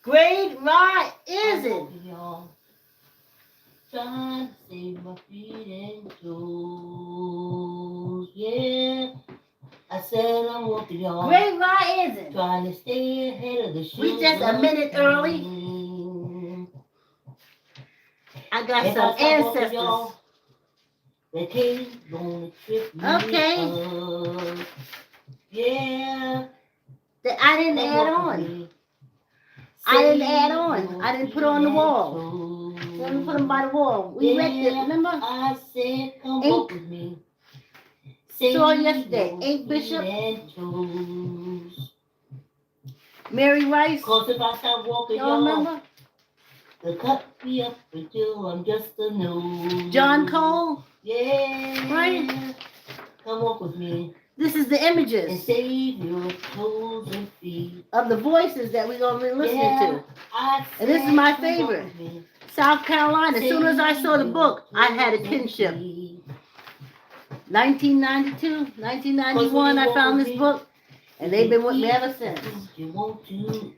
Great right is it? Trying to save my feet and toes. Yeah. I said I'm walking, y'all. Great right is it? Trying to stay ahead of the sugar. We just a minute early. I got if some ancestors. Walking, they came gonna trip me up. Yeah. That I didn't add on. I didn't add on. I didn't put on the wall. Let me put them by the wall. We read it, remember? I said, come walk with me. Saw yesterday. Ain't Bishop? Mary Rice. Cause if I stop walking, y'all remember? They'll cut me up until I'm just a nose. John Cole. Yeah. Right? Come walk with me. This is the images. And save your toes and feet. Of the voices that we're going to be listening to. And this is my favorite. South Carolina. As soon as I saw the book, I had a kinship. 1992, 1991, I found this book. And they've been with me ever since.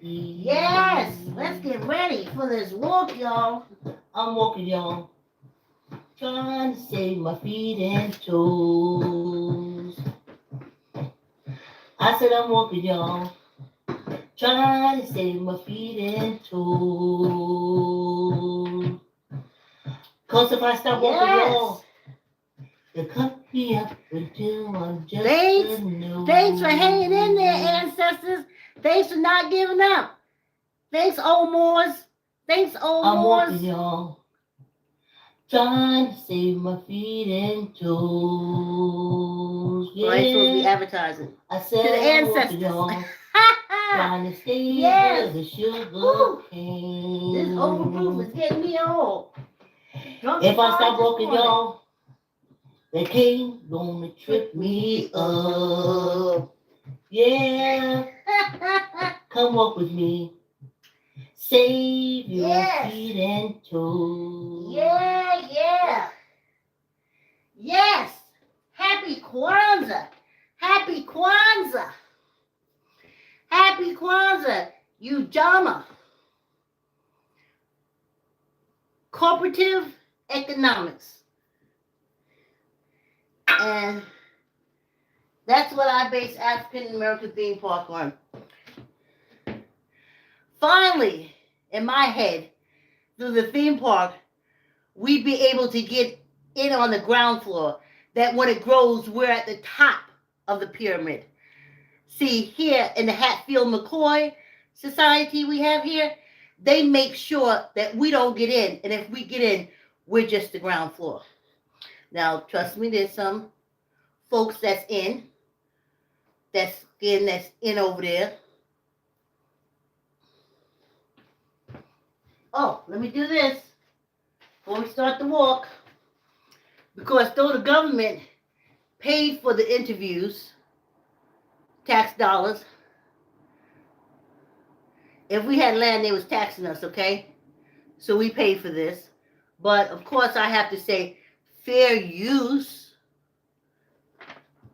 Yes! Let's get ready for this walk, y'all. I'm walking, y'all. Trying to save my feet and toes. I said I'm walking, y'all. Trying to save my feet and toes. Cause if I stop walking, y'all, they cut me up until I'm just Thanks for hanging in there, ancestors. Thanks for not giving up. Thanks, old Moors. Thanks, old Moors. I'm walking, y'all. Trying to save my feet and toes. Yeah. Well, I'm supposed to be advertising. I said to the ancestors. Y'all. Trying to stay yes. the sugar cane. This overproof is getting me old. If I stop walking, y'all, they can't gonna trip me up. Yeah. Come walk with me. Save your feet and toes. Yeah, yeah. Yes. Happy Kwanzaa. Happy Kwanzaa. Happy Kwanzaa, Ujamaa. Cooperative economics. And that's what I base African American theme park on. Finally, in my head, through the theme park, we'd be able to get in on the ground floor. That when it grows, we're at the top of the pyramid. See, here in the Hatfield-McCoy Society we have here, they make sure that we don't get in. And if we get in, we're just the ground floor. Now, trust me, there's some folks that's in over there. Oh, let me do this before we start the walk. Because though the government paid for the interviews, tax dollars, if we had land, they was taxing us, okay? So we paid for this. But, of course, I have to say fair use.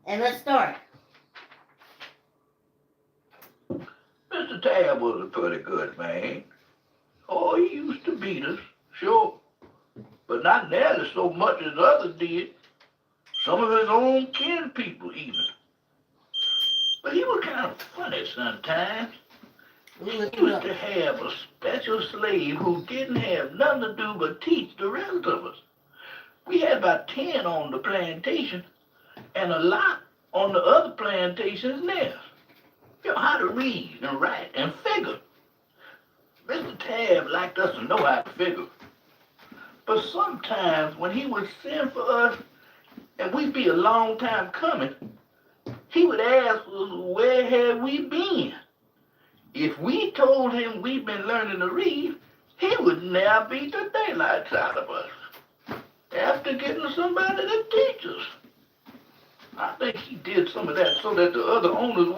And let's start. Mr. Tab was a pretty good man. Oh, he used to beat us, sure. But not nearly so much as others did. Some of his own kin people even. But he was kind of funny sometimes. He used to have a special slave who didn't have nothing to do but teach the rest of us. We had about 10 on the plantation and a lot on the other plantations near. You know, how to read and write and figure. Mr. Tab liked us to know how to figure. But sometimes when he would send for us and we'd be a long time coming, he would ask us where had we been. If we told him we'd been learning to read, he would now beat the daylights out of us after getting somebody to teach us. I think he did some of that so that the other owners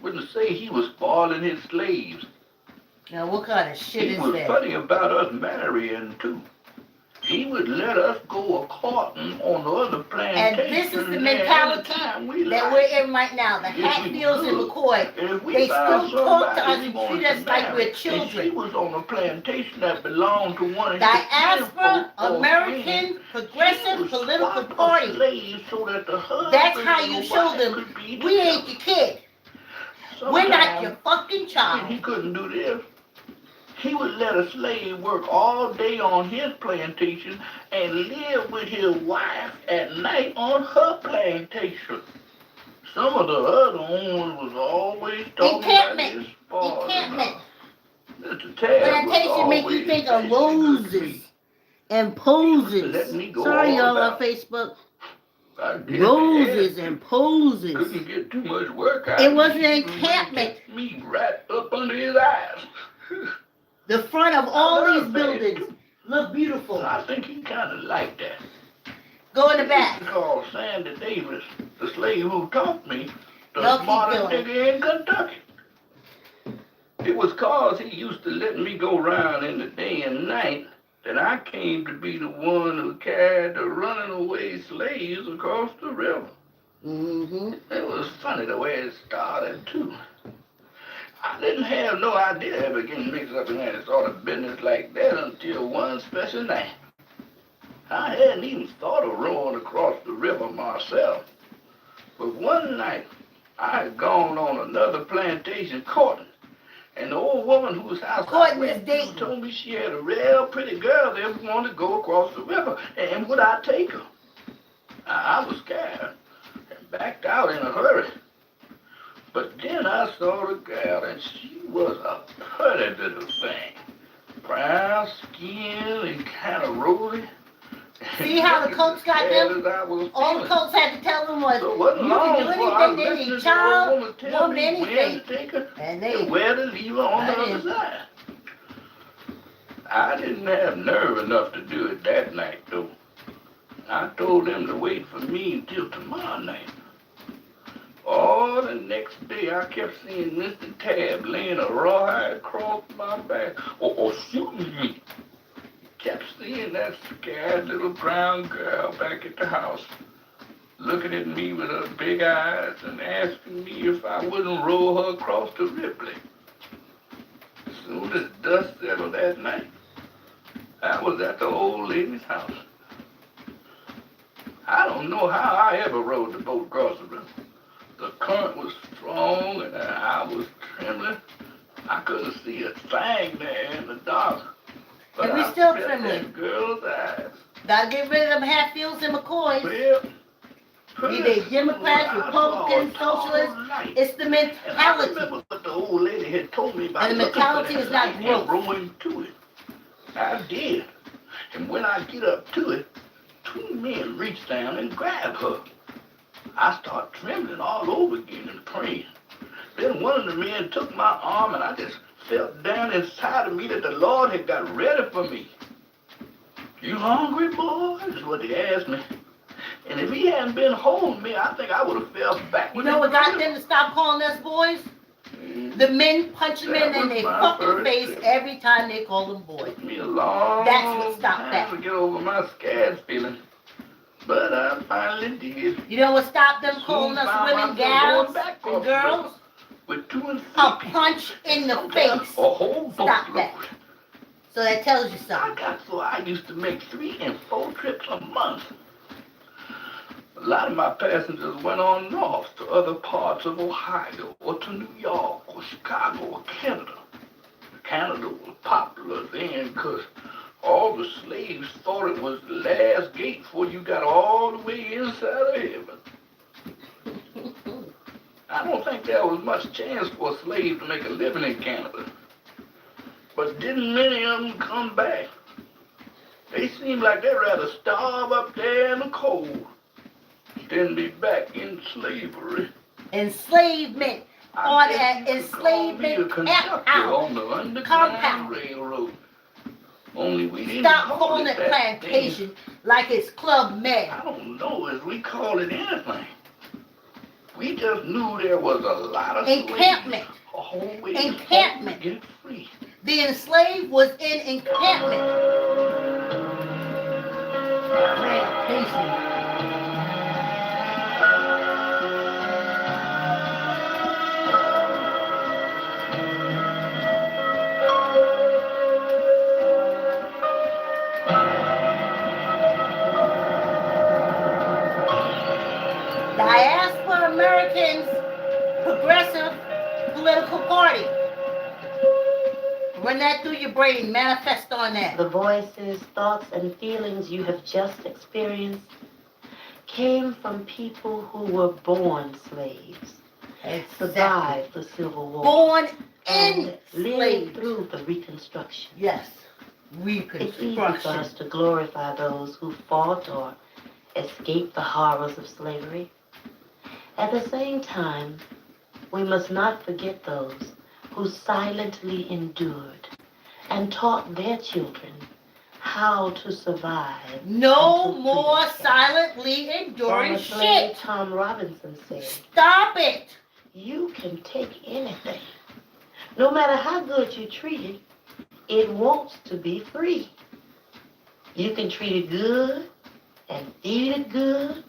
wouldn't say he was spoiling his slaves. Now, what kind of shit is that? He was funny about us marrying, too. he would let us go a-courting on the other plantations. And this is the there mentality anytime we that liked. we're in right now. The If we Hatfields and could. McCoy, And if we they found still talk to somebody us we and wanted treat us to like marry, we're and she children. was on a plantation that belonged to one of his Diaspora, kinfolk or American, friends, progressive she political would swap a party. slave so that the husband That's how and you the show wife them could be we ain't together. your kid. We're not your fucking When child. he couldn't do this, he would let a slave work all day on his plantation and live with his wife at night on her plantation. Some of the other owners was always talking about his father. Encampment. Mr. Tab was Plantation make you always think of fishing good roses meat. and Let poses. me go Sorry, all y'all on about. Facebook. I guess Roses they and poses. couldn't get too much work out It of was an me, even when he encampment. kept me right up under his eyes. The front of all I these love that. buildings look beautiful. I think he kind of liked that. Go in the back. He called Sandy Davis, the slave who taught me, the Y'all keep smartest going. nigga in Kentucky. It was cause he used to let me go around in the day and night that I came to be the one who carried the running away slaves across the river. Mm-hmm. It was funny the way it started, too. I didn't have no idea ever getting mixed up in any sort of business like that until one special night. I hadn't even thought of rowing across the river myself. But one night, I had gone on another plantation courting, and the old woman whose house Courting I is went to dating. told me she had a real pretty girl there who wanted to go across the river, and would I take her? I was scared and backed out in a hurry. But then I saw the girl, and she was a pretty little thing. Brown skin and kind of rosy. See how the coach got them? All the coach coach had to tell them was, So it wasn't you long can do before I was anything, listening any to the old child, woman tell woman, me when anything. to take her And and where to leave her on the That other is. side. I didn't have nerve enough to do it that night, though. I told them to wait for me until tomorrow night. All the next day, I kept seeing Mr. Tab laying a rawhide across my back, or shooting me. Kept seeing that scared little brown girl back at the house, looking at me with her big eyes and asking me if I wouldn't row her across the Ripley. As soon as dust settled that night, I was at the old lady's house. I don't know how I ever rowed the boat across the river. The current was strong and I was trembling. I couldn't see a thing there in the dark. But And we I still felt trembling. that girl's eyes. Gotta get rid of them Hatfields and McCoys. Well, Be they Democrats, I saw Republicans, a tall Socialists. light. It's the And I mentality. remember what the old lady had told me about And the looking for mentality that is not light and growth. rowing to it. I did. And when I get up to it, two men reach down and grab her. I start trembling all over again and praying. Then one of the men took my arm and I just felt down inside of me that the Lord had got ready for me. You hungry, boy? Is what they asked me. And if he hadn't been holding me, I think I would have fell back. You know what got them to stop calling us boys? The men punch them in their fucking face every time they call them boys. Took me a long That's what stopped time that. to get over my scared feeling. But I finally did. You know what stopped them Soon calling us found women, myself gals, going back and off the girls? river with 2 and 3 A people. punch in the Sometimes face. a whole Stop boatload. that. So that tells you I something. got so I used to make 3 and 4 trips a month. A lot of my passengers went on north to other parts of Ohio or to New York or Chicago or Canada. Canada was popular then because all the slaves thought it was the last gate before you got all the way inside of heaven. I don't think there was much chance for a slave to make a living in Canada. But didn't many of them come back? They seemed like they'd rather starve up there in the cold than be back in slavery. Enslavement on an enslavement conductor on the underground compound. railroad. Only we didn't Stop call calling it it that plantation like it's Club Med. I don't know if we call it anything. We just knew there was a lot of Encampment. slaves always Encampment. to get free. The enslaved was in encampment. Plantation. Diaspora Americans Progressive Political Party. Run that through your brain. Manifest on that. The voices, thoughts, and feelings you have just experienced came from people who were born slaves, survived the Civil War, Born and lived enslaved. through the Reconstruction. Yes. It's easy for Reconstruction. us to glorify those who fought or escaped the horrors of slavery. At the same time, we must not forget those who silently endured and taught their children how to survive. No until more freedom came. silently enduring Former slave shit. Tom Robinson said, Stop it. "You can take anything. No matter how good you treat it, it wants to be free. You can treat it good and feed it good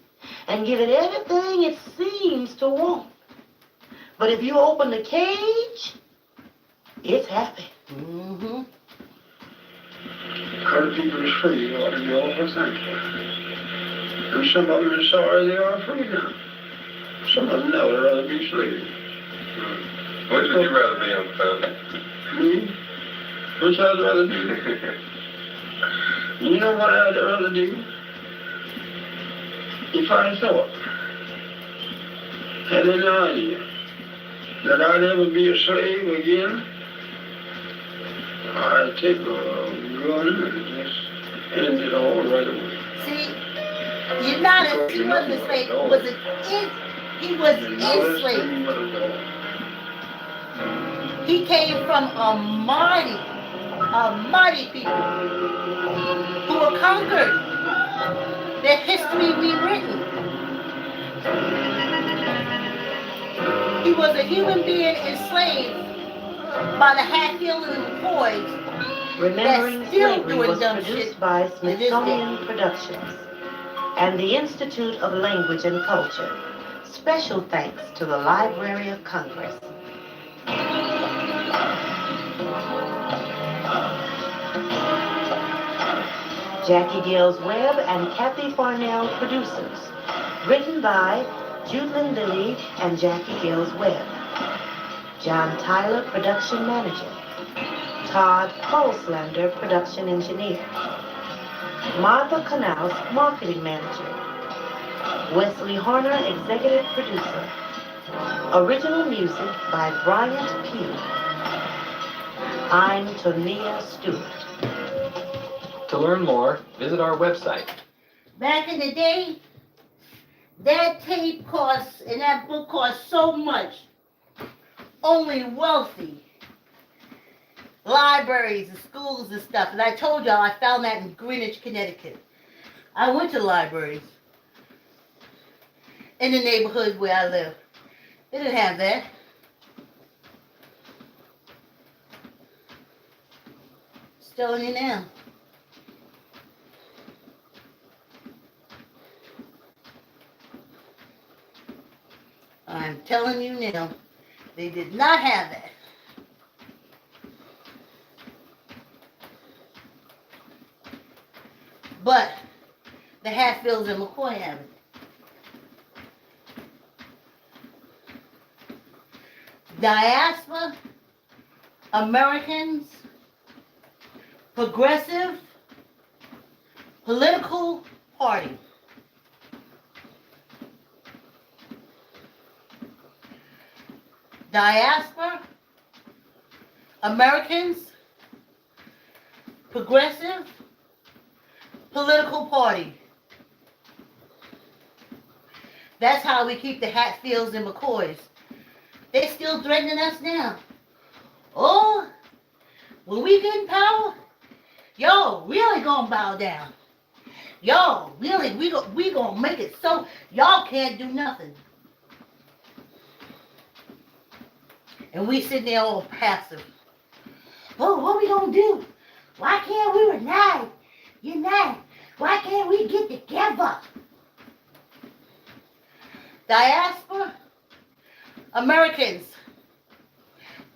and give it everything it seems to want. But if you open the cage, it's happy." Mm-hmm. Cut people is free, you ought to be all for thankful. And some of them are sorry they are free now. Some of them now would rather be slaves. Which would you rather be, Uncle Phil? Me? Which I'd rather do? You know what I'd rather do? If I thought, had any idea, that I'd ever be a slave again, I'd take a gun and just end it all right away. See, you're not a, he wasn't a slave. He was enslaved. He came from a mighty people who were conquered. Their history rewritten. He was a human being enslaved by the Hatfield and the McCoys. Remembering That's still Slavery doing was dumb produced shit by to this day. Smithsonian Productions and the Institute of Language and Culture. Special thanks to the Library of Congress. Jackie Gales Webb and Kathy Farnell producers. Written by Judelyn Lilly and Jackie Gales Webb. John Tyler, production manager. Todd Holslander, production engineer. Martha Knaus, marketing manager. Wesley Horner, executive producer. Original music by Bryant Pugh. I'm Tonia Stewart. To learn more, visit our website. Back in the day, that tape costs and that book cost so much. Only wealthy libraries and schools and stuff. And I told y'all I found that in Greenwich, Connecticut. I went to libraries in the neighborhood where I live. They didn't have that. Just telling you now. I'm telling you now, they did not have that. But the Hatfields and McCoy have it. Diaspora Americans Progressive Political Party. Diaspora Americans Progressive Political Party. That's how we keep the Hatfields and McCoys. They're still threatening us now. Oh, when we get in power, y'all really gonna bow down. Y'all really, we gonna make it so y'all can't do nothing. And we sitting there all passive. Oh, what we gonna do? Why can't we unite? Why can't we get together? Diaspora, Americans,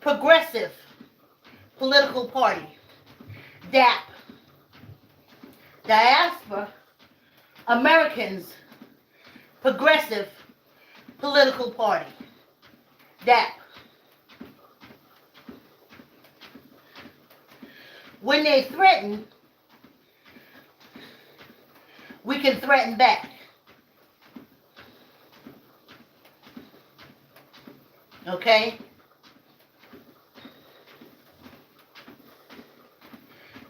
Progressive Political Party, DAP. Diaspora, Americans, Progressive Political Party, DAP. When they threaten, we can threaten back. Okay?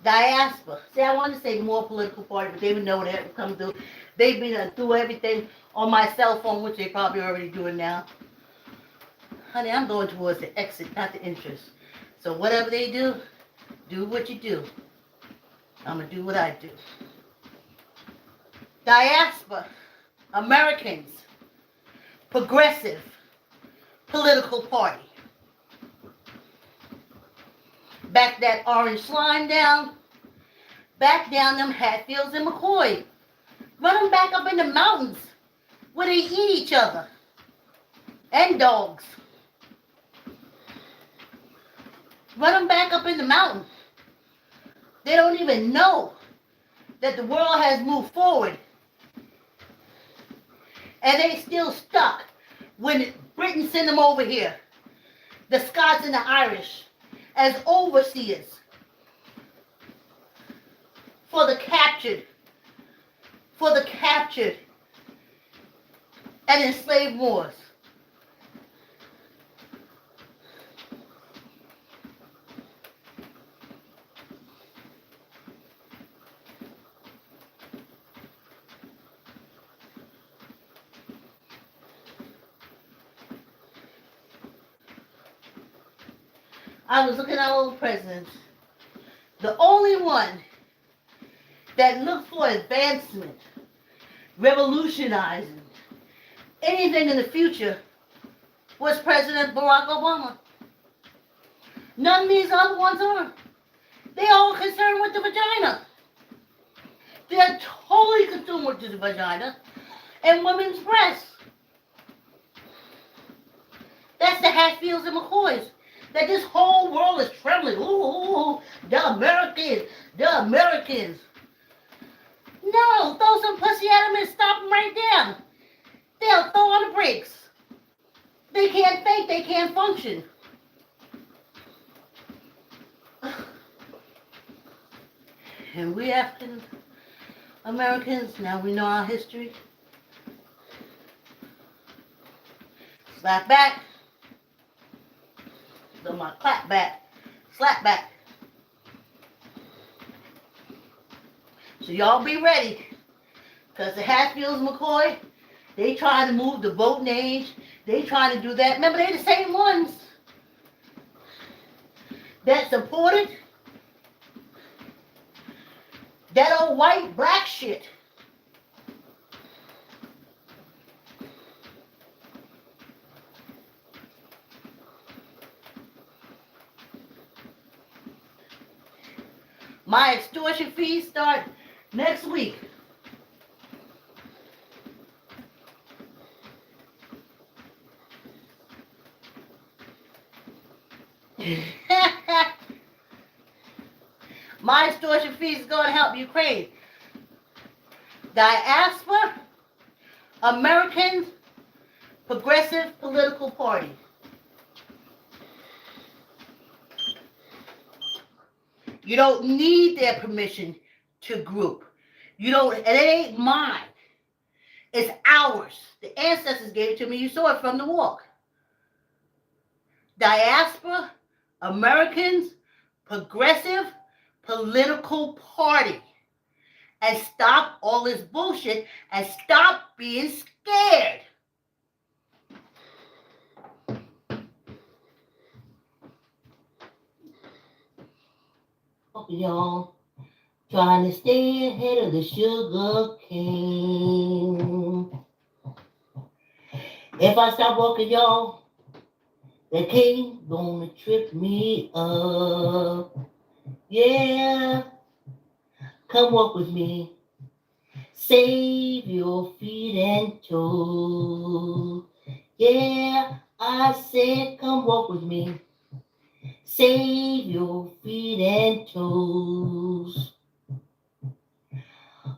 Diaspora. See, I want to say more political party, but they would know what that would come through. They've been through everything on my cell phone, which they probably already doing now. Honey, I'm going towards the exit, not the entrance. So whatever they do what you do. I'm going to do what I do. Diaspora, Americans, Progressive Political Party. Back that orange slime down. Back down them Hatfields and McCoy. Run them back up in the mountains where they eat each other. And dogs. Run them back up in the mountains. They don't even know that the world has moved forward. And they still stuck when Britain sent them over here. The Scots and the Irish as overseers for the captured and enslaved Moors. I was looking at all the presidents. The only one that looked for advancement, revolutionizing anything in the future was President Barack Obama. None of these other ones are. They all concerned with the vagina. They're totally consumed with the vagina and women's breasts. That's the Hatfields and McCoys. That this whole world is trembling. Ooh, the Americans, the Americans. No, throw some pussy at them and stop them right there. They'll throw on the brakes. They can't think, they can't function. And we African Americans, now we know our history. Slap back. So my clap back, slap back. So y'all be ready, because the Hatfields McCoy, they trying to move the voting age. They trying to do that. Remember, they're the same ones that supported that old white black shit. My extortion fees start next week. My extortion fees is going to help Ukraine. Diaspora, American Progressive Political Party. You don't need their permission to group. You don't, it ain't mine. It's ours. The ancestors gave it to me. You saw it from the walk. Diaspora, Americans, Progressive Political Party. And stop all this bullshit and stop being scared. Y'all trying to stay ahead of the sugar cane. If I stop walking, y'all, the cane gonna trip me up. Yeah, come walk with me. Save your feet and toes. Yeah, I said come walk with me. Save your feet and toes.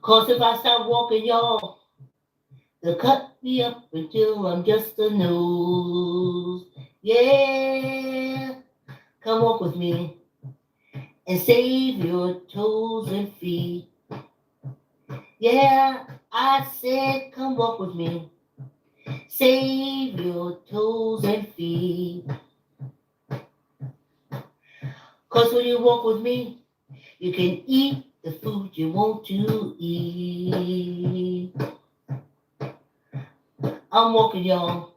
'Cause if I stop walking, y'all, they'll cut me up until I'm just a nose. Yeah, come walk with me and save your toes and feet. Yeah, I said come walk with me. Save your toes and feet. 'Cause when you walk with me, you can eat the food you want to eat. I'm walking, y'all,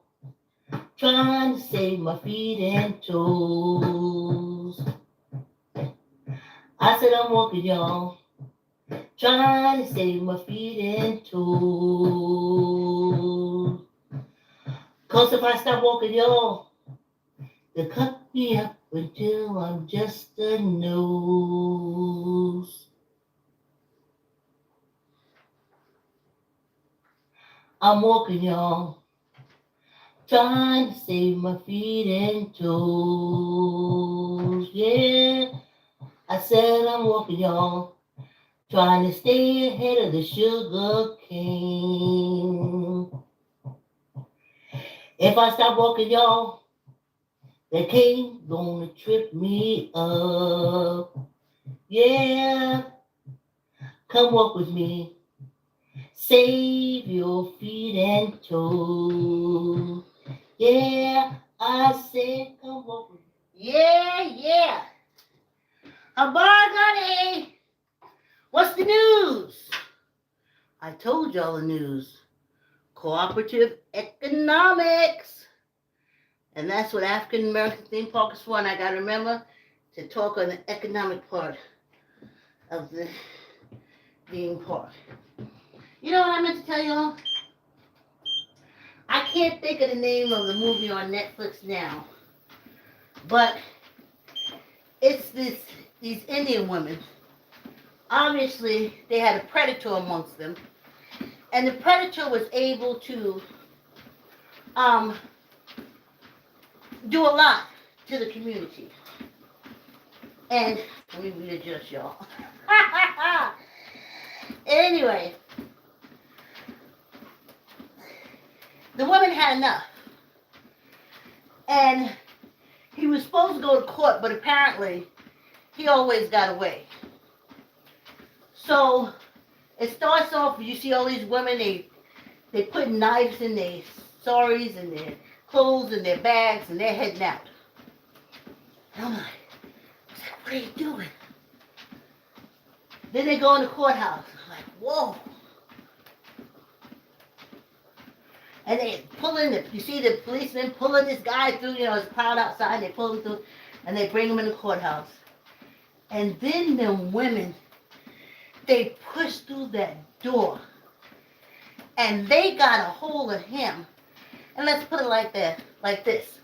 trying to save my feet and toes. I said I'm walking, y'all, trying to save my feet and toes. 'Cause if I stop walking, y'all, they'll cut me up until I'm just a nose. I'm walking, y'all, trying to save my feet and toes. Yeah, I said I'm walking, y'all, trying to stay ahead of the sugar cane. If I stop walking, y'all, the cane gonna trip me up. Yeah, come walk with me. Save your feet and toes. Yeah, I said come walk with me. Yeah. Habargani, what's the news? I told y'all the news. Cooperative economics. And that's what African American theme park is for. And I got to remember to talk on the economic part of the theme park. You know what I meant to tell y'all? I can't think of the name of the movie on Netflix now. But it's these Indian women. Obviously, they had a predator amongst them. And the predator was able to do a lot to the community. And let me readjust, y'all. Anyway, the woman had enough. And he was supposed to go to court, but apparently he always got away. So it starts off, you see all these women, they put knives in their saris and their clothes and their bags, and they're heading out. And I'm like, what are you doing? Then they go in the courthouse. I'm like, whoa. And they pull in, you see the policemen pulling this guy through, there's a crowd outside, and they pull him through, and they bring him in the courthouse. And then the women, they push through that door, and they got a hold of him. And let's put it like that, like this.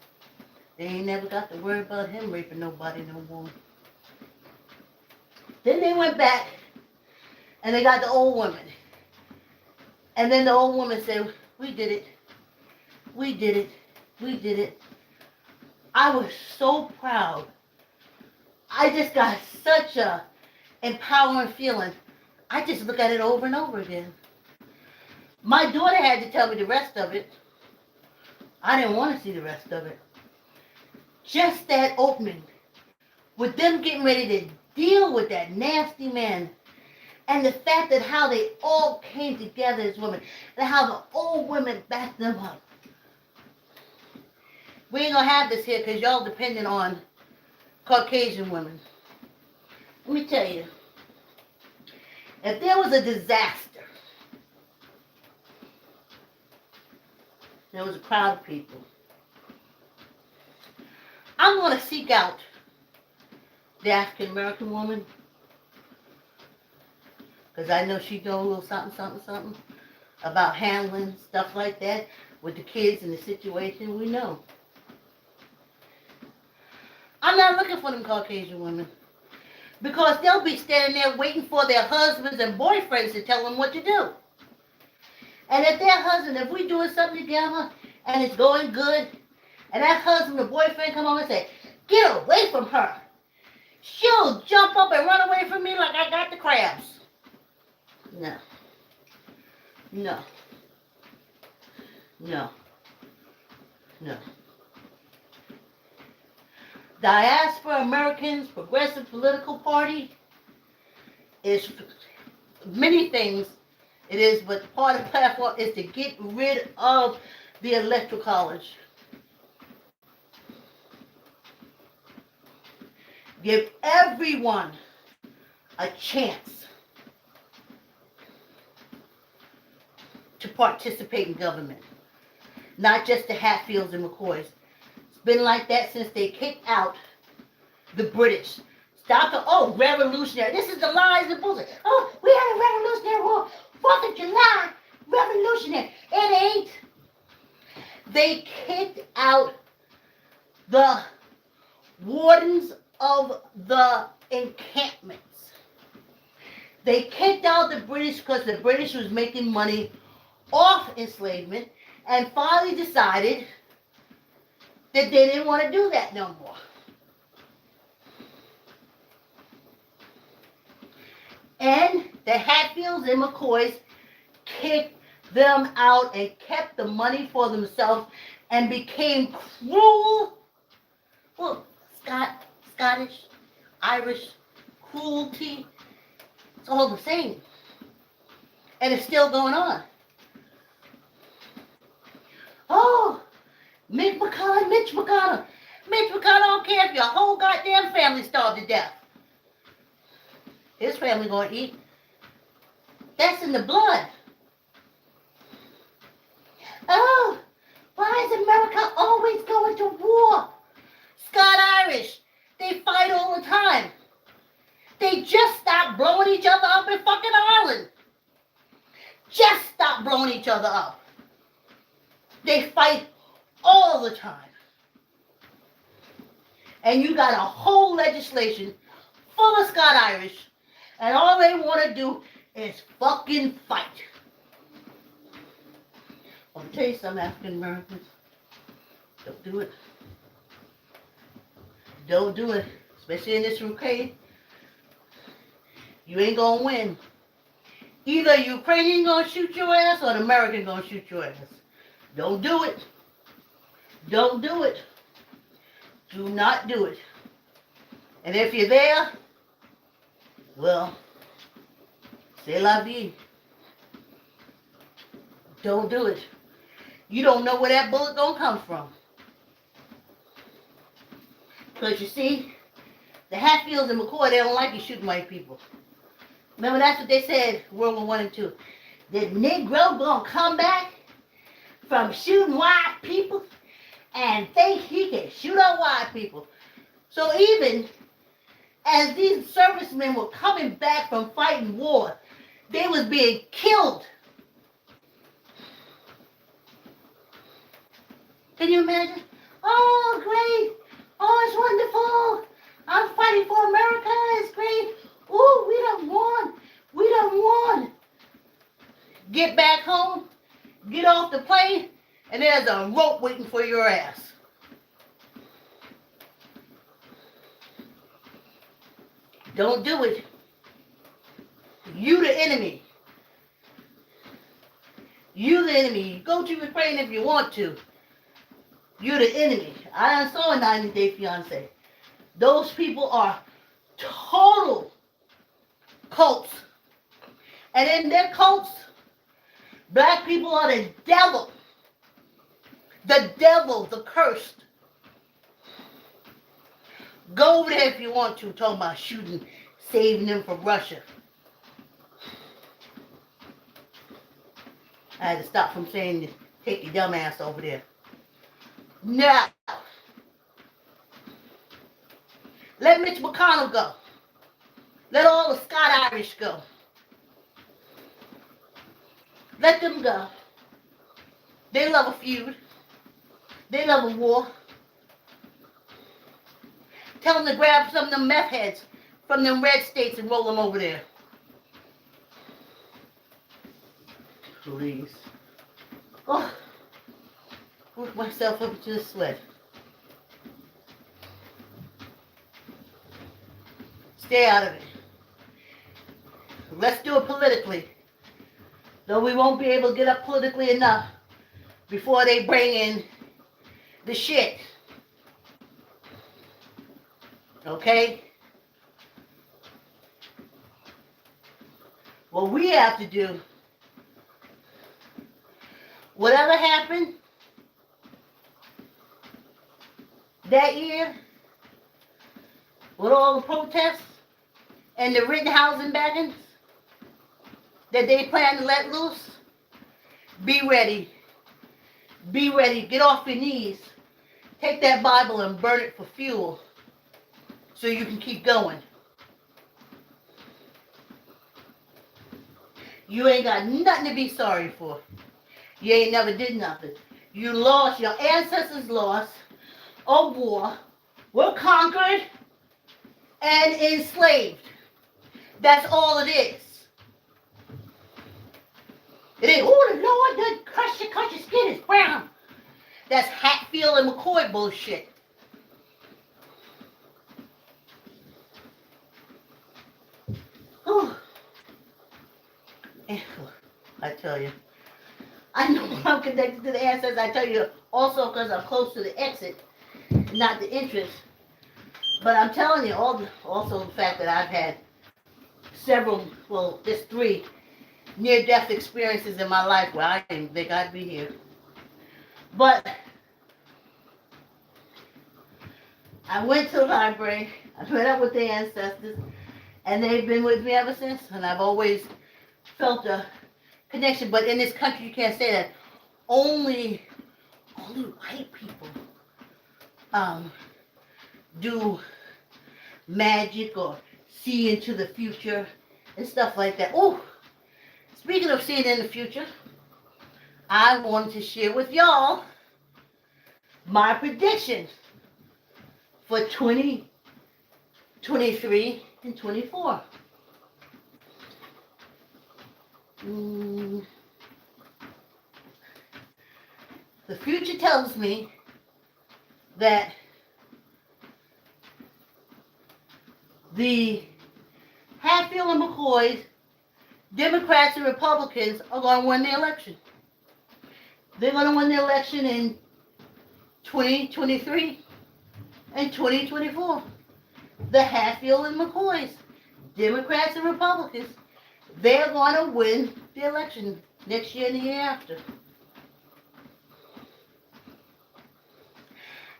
They ain't never got to worry about him raping nobody no more. Then they went back, and they got the old woman. And then the old woman said, we did it. We did it. We did it. I was so proud. I just got such a empowering feeling. I just look at it over and over again. My daughter had to tell me the rest of it. I didn't want to see the rest of it. Just that opening, with them getting ready to deal with that nasty man, and the fact that how they all came together as women, and how the old women backed them up. We ain't gonna have this here because y'all dependent on Caucasian women. Let me tell you, if there was a disaster, there was a crowd of people, I'm going to seek out the African American woman, because I know she knows a little something about handling stuff like that with the kids and the situation. We know. I'm not looking for them Caucasian women, because they'll be standing there waiting for their husbands and boyfriends to tell them what to do. And if their husband, if we doing something together and it's going good, and that husband or boyfriend come over and say, get away from her, she'll jump up and run away from me like I got the crabs. No. No. No. No. Diaspora Americans Progressive Political Party is many things. It is, but part of the platform is to get rid of the electoral college. Give everyone a chance to participate in government, not just the Hatfields and McCoys. It's been like that since they kicked out the British. Stop the, revolutionary. This is the lies and bullshit. Oh, we had a revolutionary war. 4th of July, revolutionary. It ain't. They kicked out the wardens of the encampments. They kicked out the British because the British was making money off enslavement and finally decided that they didn't want to do that no more. And the Hatfields and McCoys kicked them out and kept the money for themselves and became cruel. Well, Scottish, Irish, cruelty, it's all the same. And it's still going on. Oh, Mitch McConnell. Mitch McConnell don't care if your whole goddamn family starved to death. His family gonna eat. That's in the blood. Oh, why is America always going to war? Scott-Irish, they fight all the time. They just stopped blowing each other up in fucking Ireland. Just stop blowing each other up. They fight all the time. And you got a whole legislation full of Scott-Irish, and all they want to do is fucking fight. I'm gonna tell you something, African Americans. Don't do it. Don't do it. Especially in this Ukraine. You ain't gonna win. Either Ukrainian gonna shoot your ass or an American gonna shoot your ass. Don't do it. Don't do it. Do not do it. And if you're there, well, c'est la vie. Don't do it. You don't know where that bullet gonna come from. Because you see, the Hatfields and McCoy, they don't like you shooting white people. Remember, that's what they said, World War I and II. The Negro gonna come back from shooting white people and think he can shoot up white people. So even as these servicemen were coming back from fighting war, they was being killed. Can you imagine? Oh, great. Oh, it's wonderful. I'm fighting for America. It's great. Ooh, we done won. We done won. Get back home, get off the plane, and there's a rope waiting for your ass. Don't do it. You the enemy. You the enemy. Go to Ukraine if you want to. You're the enemy. I saw a 90-Day Fiance. Those people are total cults. And in their cults, black people are the devil. The devil, the cursed. Go over there if you want to, talking about shooting, saving them from Russia. I had to stop from saying, take your dumb ass over there. No. Let Mitch McConnell go. Let all the Scott-Irish go. Let them go. They love a feud. They love a war. Tell them to grab some of them meth heads from them red states and roll them over there. Please. Oh, work myself up to the sweat. Stay out of it. Let's do it politically. Though we won't be able to get up politically enough before they bring in the shit. Okay? What we have to do, whatever happened that year with all the protests and the Rittenhouse baggins that they plan to let loose, be ready. Be ready. Get off your knees. Take that Bible and burn it for fuel so you can keep going. You ain't got nothing to be sorry for. You ain't never did nothing. You lost. Your ancestors lost a war. Were conquered and enslaved. That's all it is. It ain't, oh, the Lord done crush your skin is brown. That's Hatfield and McCoy bullshit. Oh. I tell you. I know I'm connected to the ancestors. I tell you also because I'm close to the exit, not the entrance. But I'm telling you, also the fact that I've had several, well, there's 3 near-death experiences in my life where I didn't think I'd be here. But I went to the library, I met up with the ancestors, and they've been with me ever since, and I've always felt a connection. But in this country, you can't say that. Only white people do magic or see into the future and stuff like that. Oh, speaking of seeing in the future, I wanted to share with y'all my predictions for 2023 and 24. The future tells me that the Hatfield and McCoys, Democrats and Republicans are going to win the election. They're going to win the election in 2023 and 2024. The Hatfield and McCoys, Democrats and Republicans, they're going to win the election next year and the year after.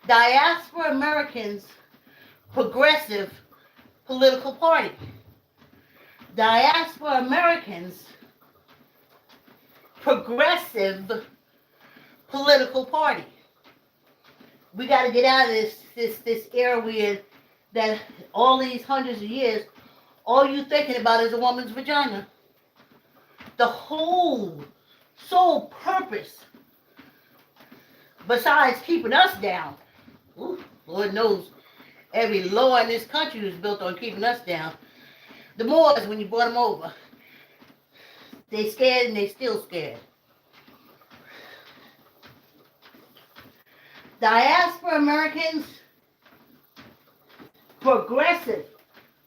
Diaspora Americans Progressive Political Party. Diaspora Americans Progressive Political Party. We got to get out of this era where that all these hundreds of years, all you thinking about is a woman's vagina. The whole sole purpose, besides keeping us down, Lord knows every law in this country was built on keeping us down. The Moors, when you brought them over, they scared and they still scared. Diaspora Americans Progressive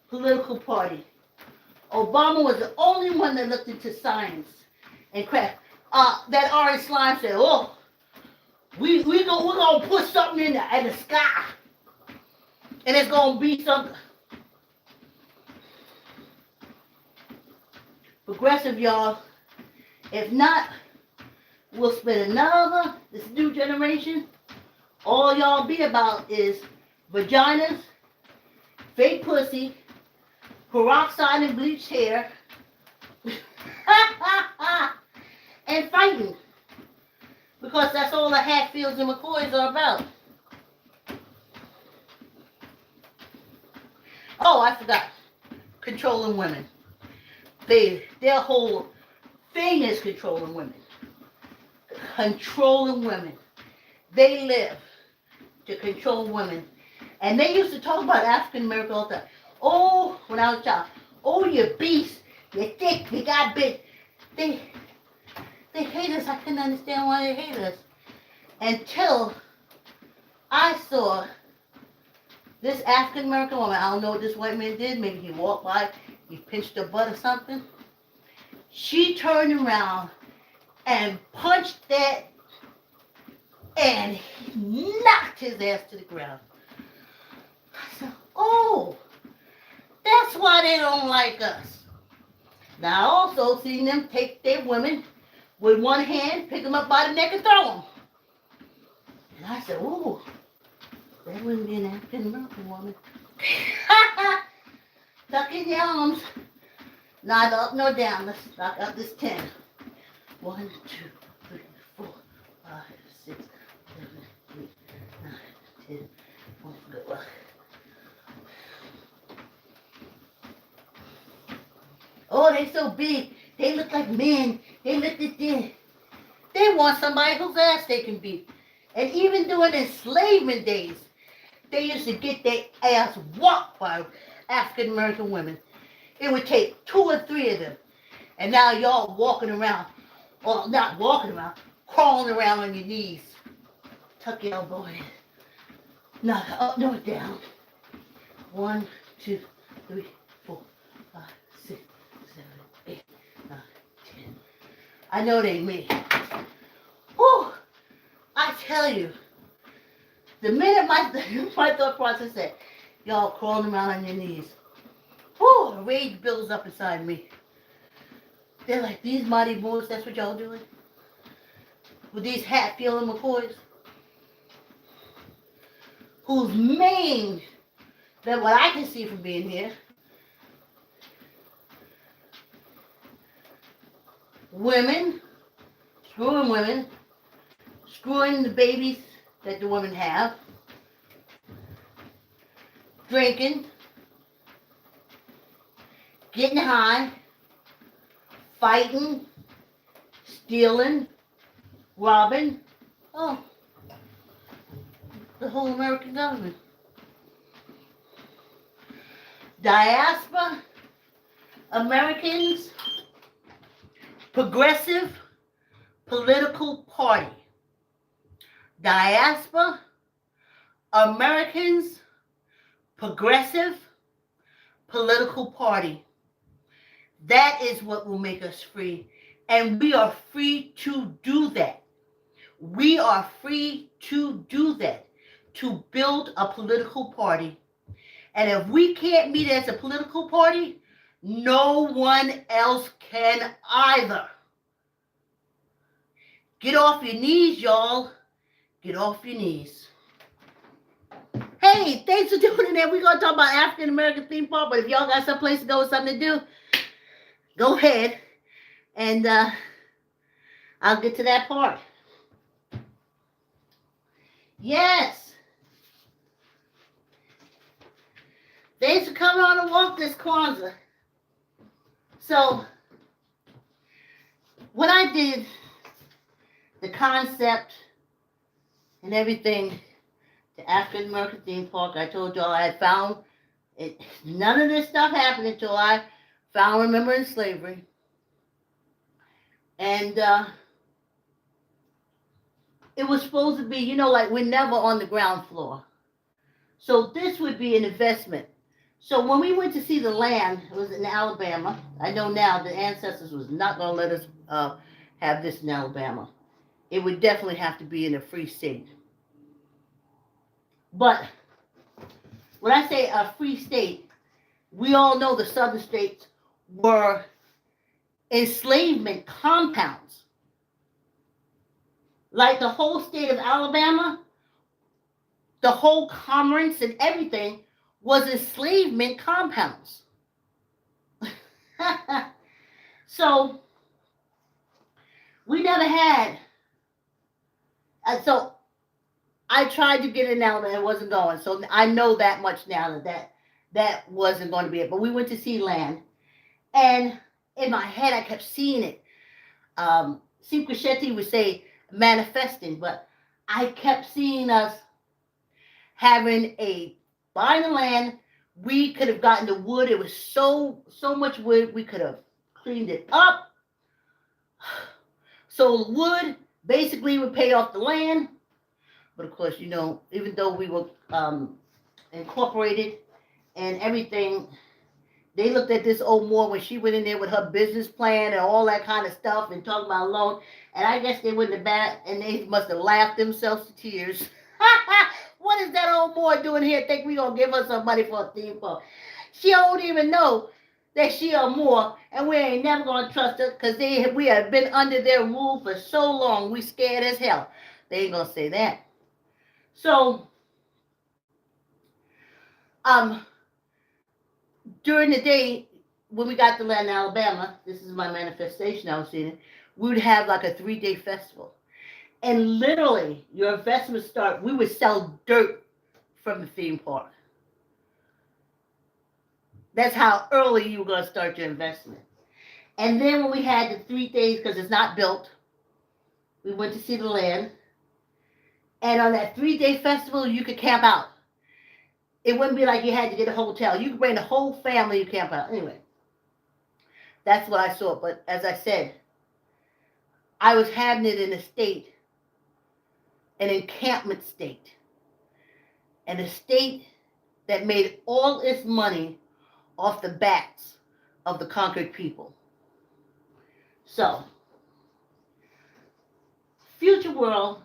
Political Party. Obama was the only one that looked into science and crap. That orange slime said, "Oh, we're gonna put something in the sky, and it's gonna be something." Progressive, y'all. If not, we'll spend this new generation. All y'all be about is vaginas, fake pussy, peroxide and bleached hair, and fighting. Because that's all the Hatfields and McCoys are about. Oh, I forgot. Controlling women. Their whole thing is controlling women. Controlling women. They live to control women. And they used to talk about African American all the time. Oh, when I was a child. Oh, you beast. You're thick. You got big. They They hate us. I couldn't understand why they hate us. Until I saw this African American woman. I don't know what this white man did. Maybe he walked by, he pinched her butt or something. She turned around and punched that and he knocked his ass to the ground. I said, oh, that's why they don't like us. Now, I also seen them take their women with one hand, pick them up by the neck and throw them. And I said, ooh, that wouldn't be an African American woman. Tuck in your arms. Neither up nor down. Let's knock out this 10. 1, 2, 3, 4, 5, 6, 7, 8, 9, 10. Good luck. Oh, they so big. They look like men. They look at this. They want somebody whose ass they can beat. And even during enslavement days, they used to get their ass whopped by African American women. It would take 2 or 3 of them. And now y'all walking around, or not walking around, crawling around on your knees. Tuck your elbow in. Not up nor down. 1, 2, 3, 4, 5, 6, 7, 8, 9, 10. I know they me. Whew! I tell you, the minute my thought process said, y'all crawling around on your knees, whew, the rage builds up inside me. They're like, these mighty boys, that's what y'all doing? With these hat-feeling McCoys? Whose main, that what I can see from being here, women, screwing the babies that the women have, drinking, getting high, fighting, stealing, robbing. Oh, the whole American government. Diaspora, Americans, Progressive Political Party. Diaspora, Americans, Progressive Political Party. That is what will make us free. And we are free to do that. We are free to do that. To build a political party. And if we can't meet as a political party, no one else can either. Get off your knees, y'all. Get off your knees. Hey, thanks for tuning in. We're going to talk about African American theme park, but if y'all got someplace to go with something to do, go ahead. And I'll get to that part. Yes. Thanks for coming on a walk this Kwanzaa. So, when I did the concept and everything, the African American theme park, I told y'all I had found it. None of this stuff happened until I found Remembering Slavery. And it was supposed to be, you know, like we're never on the ground floor. So this would be an investment. So when we went to see the land, it was in Alabama. I know now the ancestors was not going to let us have this in Alabama. It would definitely have to be in a free state. But when I say a free state, we all know the southern states were enslavement compounds. Like the whole state of Alabama, the whole commerce and everything was enslavement compounds. So we never had. So I tried to get it now and it wasn't going. So I know that much now that wasn't going to be it. But we went to see land. And in my head, I kept seeing it. Steve Crescetti would say manifesting, but I kept seeing us having buying the land. We could have gotten the wood. It was so much wood. We could have cleaned it up. So wood basically would pay off the land, but of course, even though we were incorporated and everything, they looked at this old Moore when she went in there with her business plan and all that kind of stuff and talking about loan. And I guess they went to bat and they must have laughed themselves to tears. What is that old Moore doing here? Think we gonna give her some money for a theme park? She don't even know that she a Moore, and we ain't never gonna trust her because we have been under their rule for so long. We scared as hell. They ain't gonna say that. So, during the day, when we got to land in Alabama, this is my manifestation I was seeing, we would have like a 3-day festival. And literally, your investment start, we would sell dirt from the theme park. That's how early you were going to start your investment. And then when we had the 3 days, because it's not built, we went to see the land. And on that 3-day festival, you could camp out. It wouldn't be like you had to get a hotel. You could bring the whole family, you camp out. Anyway, that's what I saw. But as I said, I was having it in a state, an encampment state, and a state that made all its money off the backs of the conquered people. So, future world,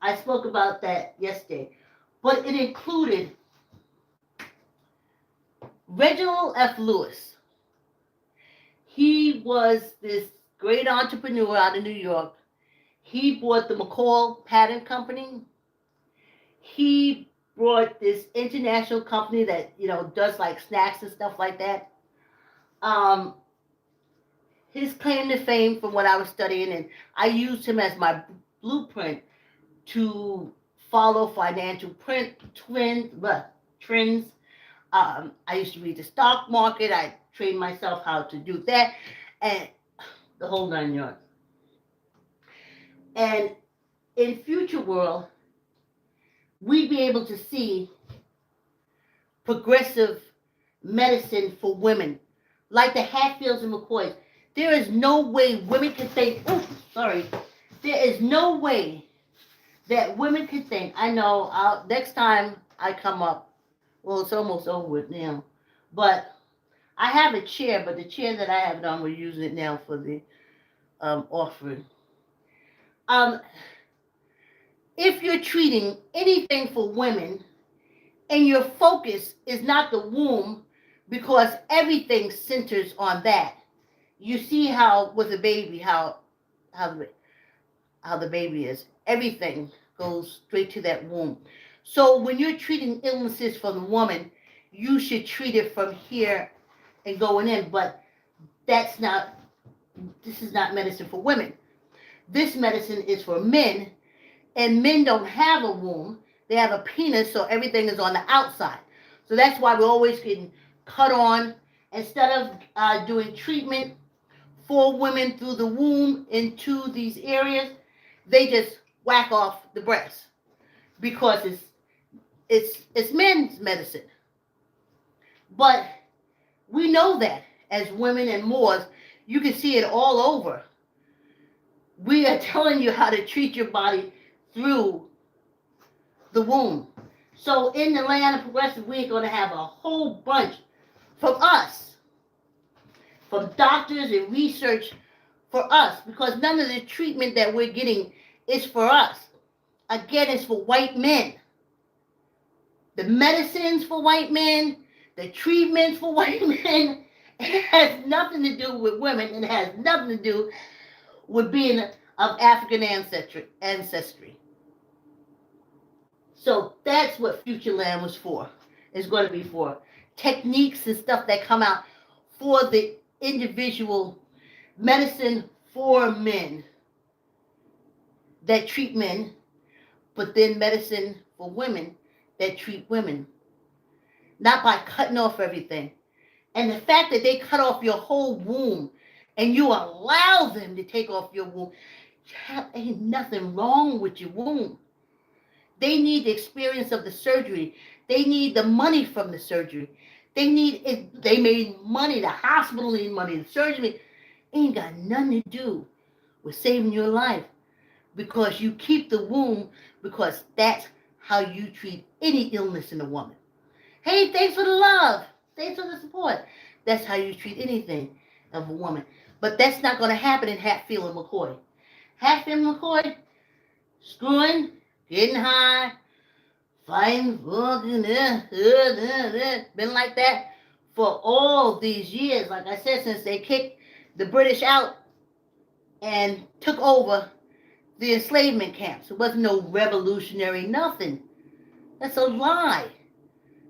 I spoke about that yesterday, but it included Reginald F. Lewis. He was this great entrepreneur out of New York. He bought the McCall Patent Company. He brought this international company that, does like snacks and stuff like that. His claim to fame, from what I was studying, and I used him as my blueprint to follow financial trends. I used to read the stock market. I trained myself how to do that, and the whole 9 yards. And in future world, we'd be able to see progressive medicine for women, like the Hatfields and McCoys. There is no way women can think. There is no way that women can think. I know. Next time I come up, well, it's almost over with now, but I have a chair. But the chair that I have it on, we're using it now for the offering. If you're treating anything for women and your focus is not the womb, because everything centers on that. You see how with a baby, how the baby is. Everything goes straight to that womb. So when you're treating illnesses for the woman, you should treat it from here and going in. But this is not medicine for women. This medicine is for men, and men don't have a womb. They have a penis, so everything is on the outside. So that's why we're always getting cut on. Instead of doing treatment for women through the womb into these areas, they just whack off the breast because it's men's medicine. But we know that as women and Moors, you can see it all over. We are telling you how to treat your body through the womb. So in the land of progressive, we're going to have a whole bunch from us, from doctors and research for us, because none of the treatment that we're getting is for us. Again, it's for white men. The medicines for white men, the treatments for white men, it has nothing to do with women, and it has nothing to do with being of African ancestry. So that's what Future Land was for. It's going to be for techniques and stuff that come out for the individual medicine for men that treat men, but then medicine for women that treat women. Not by cutting off everything. And the fact that they cut off your whole womb and you allow them to take off your womb, ain't nothing wrong with your womb. They need the experience of the surgery. They need the money from the surgery. They made money, the hospital need money, the surgery ain't got nothing to do We're saving your life because you keep the womb, because that's how you treat any illness in a woman. Hey, thanks for the love. Thanks for the support. That's how you treat anything of a woman. But that's not going to happen in Hatfield and McCoy. Hatfield and McCoy, screwing, getting high, fighting, fucking, been like that for all these years. Like I said, since they kicked the British out and took over the enslavement camps. It wasn't no revolutionary nothing. That's a lie.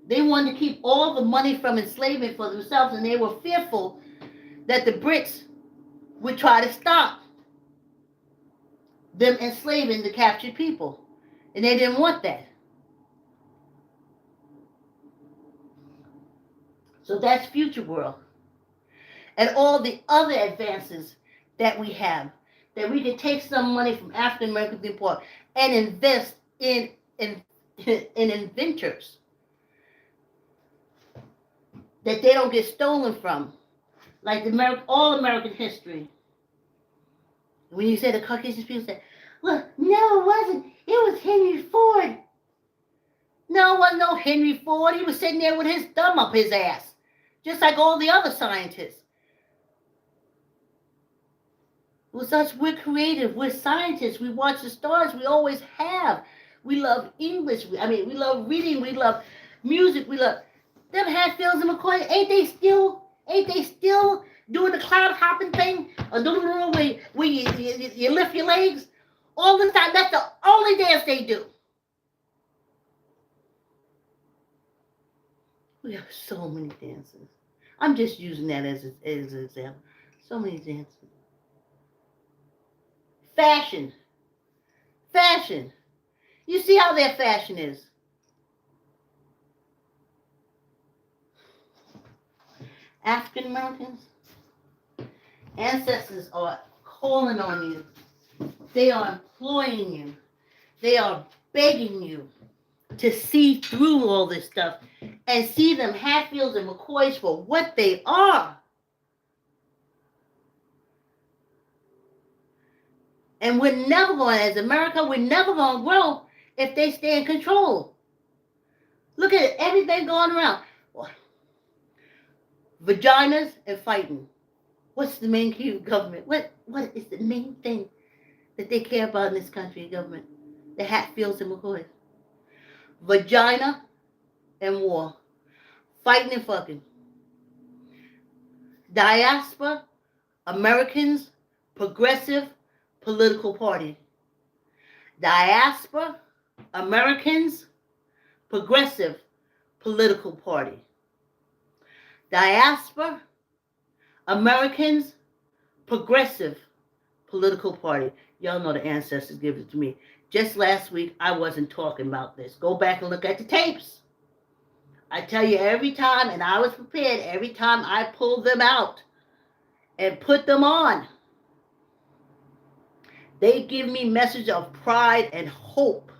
They wanted to keep all the money from enslavement for themselves, and they were fearful that the Brits would try to stop them enslaving the captured people. And they didn't want that. So that's future world. And all the other advances that we have, that we can take some money from African American people and invest in inventors that they don't get stolen from, like the all American history. When you say the Caucasian people say, "Well, no, it wasn't. It was Henry Ford." No, it wasn't no Henry Ford. He was sitting there with his thumb up his ass, just like all the other scientists. With us, we're creative. We're scientists. We watch the stars. We always have. We love English. We love reading. We love music. We love them Hatfields and McCoy. Ain't they still doing the cloud hopping thing? Or doing the where you lift your legs all the time? That's the only dance they do. We have so many dances. I'm just using that as an example. So many dances. Fashion. You see how their fashion is. African Americans, ancestors are calling on you. They are employing you. They are begging you to see through all this stuff and see them Hatfields and McCoys for what they are. And we're never going, as America, we're never going to grow if they stay in control. Look at everything going around. Vaginas and fighting. What's the main key of government? What is the main thing that they care about in this country, government? The Hatfields and McCoys. Vagina and war. Fighting and fucking. Diaspora, Americans, Progressive Political Party. Diaspora, Americans, Progressive Political Party. Diaspora, Americans, Progressive Political Party. Y'all know the ancestors give it to me. Just last week, I wasn't talking about this. Go back and look at the tapes. I tell you every time, and I was prepared every time I pulled them out and put them on. They give me message of pride and hope.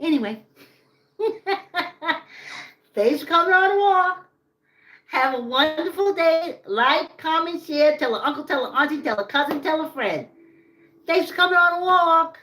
Anyway, thanks for coming on the walk. Have a wonderful day. Like, comment, share. Tell an uncle, tell an auntie, tell a cousin, tell a friend. Thanks for coming on the walk.